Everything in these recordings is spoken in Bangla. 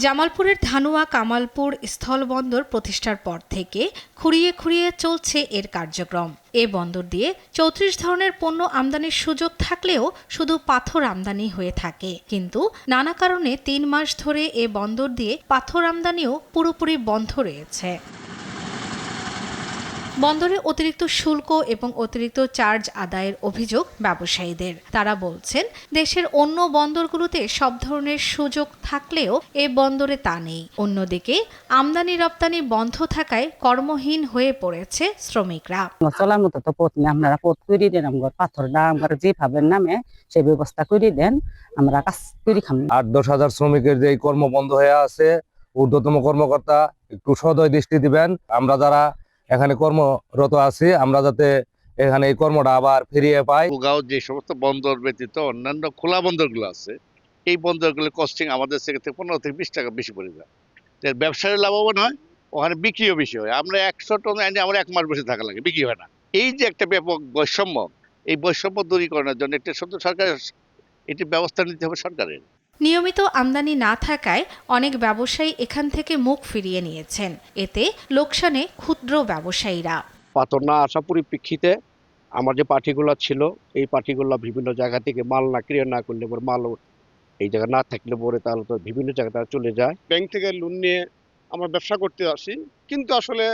জামালপুরের ধানুয়া কামালপুর স্থলবন্দর প্রতিষ্ঠার পর থেকে খুঁড়িয়ে খুঁড়িয়ে চলছে এর কার্যক্রম। এ বন্দর দিয়ে ৩৪ ধরনের পণ্য আমদানির সুযোগ থাকলেও শুধু পাথর আমদানি হয়ে থাকে, কিন্তু নানা কারণে ৩ মাস ধরে এ বন্দর দিয়ে পাথর আমদানিও পুরোপুরি বন্ধ রয়েছে। বন্দরে অতিরিক্ত শুল্ক এবং অতিরিক্ত চার্জ আদায়ের অভিযোগ ব্যবসায়ীদের। তারা বলছেন, দেশের অন্য বন্দরগুলোতে সব ধরনের সুযোগ থাকলেও এ বন্দরে তা নেই। অন্যদিকে আমদানি রপ্তানি বন্ধ থাকায় কর্মহীন হয়ে পড়েছে শ্রমিকরা। চলার মতো তো পথ নেই, আপনারা পথ করে দেন, আমার পাথর আমরা যেভাবে নামে সেই ব্যবস্থা করে দেন, আমরা কাজ করি খাম। ৮-১০ হাজার শ্রমিকের যে কর্ম বন্ধ হয়ে আছে, ঊর্ধ্বতম কর্মকর্তা একটু সদয় দৃষ্টি দিবেন। আমরা যারা এখানে কর্মরত আছি, আমরা যাতে এখানে এই কর্মটা আবার ফিরিয়ে পাই। কুগাঁও যে সমস্ত বন্দর ব্যতীত অন্যান্য খোলা বন্দরগুলো আছে, এই বন্দরগুলোর কস্টিং আমাদের থেকে 15 থেকে 20 টাকা বেশি পড়ে যায়। ব্যবসায়ী লাভবান হয়, ওখানে বিক্রিও বেশি হয়। আমরা 100 টন এনে আমরা 1 মাস বসে থাকা লাগে, বিক্রি হয় না। এই যে একটা ব্যাপক বৈষম্য, এই বৈষম্য দূরীকরণের জন্য একটা শুধু সরকারের এটি ব্যবস্থা নিতে হবে সরকারের। নিয়মিত আমদানি না থাকায় অনেক ব্যবসায়ী এখান থেকে মুখ ফিরিয়ে নিয়েছেন। এতে লোকসানে ক্ষুদ্র ব্যবসায়ীরা। পাথর না আসা পরিপ্রেক্ষিতে আমার যে পার্টিগুলো ছিল, এই পার্টিগুলো বিভিন্ন জায়গা থেকে মাল না ক্লিয়ার না করলে পরে মাল এই জায়গা না থাকলে পরে তাহলে তো বিভিন্ন জায়গায় তারা চলে যায়। ব্যাংক থেকে লোন নিয়ে আমরা ব্যবসা করতে আসি, কিন্তু আসলে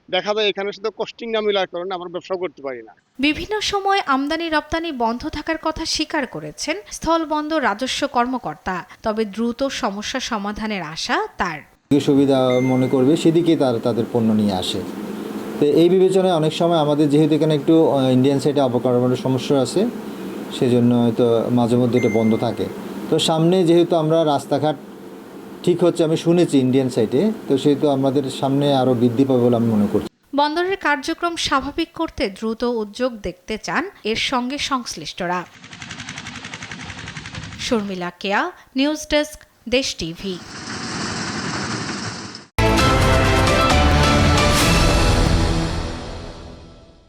দেখা যায় এখানে শুধু কস্টিং না মিলার কারণে আমরা ব্যবসা করতে পারি না। বিভিন্ন সময় আমদানি রপ্তানি বন্ধ থাকার কথা স্বীকার করেছেন স্থলবন্দর রাজস্ব কর্মকর্তা। তবে দ্রুত সমস্যা সমাধানের আশা তার। সুবিধা মনে করবে সেদিকে তাদের পণ্য নিয়ে আসে। তো এই বিবেচনায় অনেক সময় আমাদের যেহেতু এখানে একটু ইন্ডিয়ান সাইডে অবকাঠামোর সমস্যা আছে, সেজন্য হয়তো মাঝে মধ্যে এটা বন্ধ থাকে। তো সামনে যেহেতু আমরা রাস্তাঘাট ঠিক হচ্ছে, আমি শুনেছি ইন্ডিয়ান সাইডে, তো সেহেতু আমাদের সামনে আরও বৃদ্ধি পাবে বলে আমি মনে করছি। বন্দরের কার্যক্রম স্বাভাবিক করতে দ্রুত উদ্যোগ দেখতে চান এর সঙ্গে সংশ্লিষ্টরা। শর্মিলা কেয়া, নিউজ ডেস্ক, দেশ টিভি।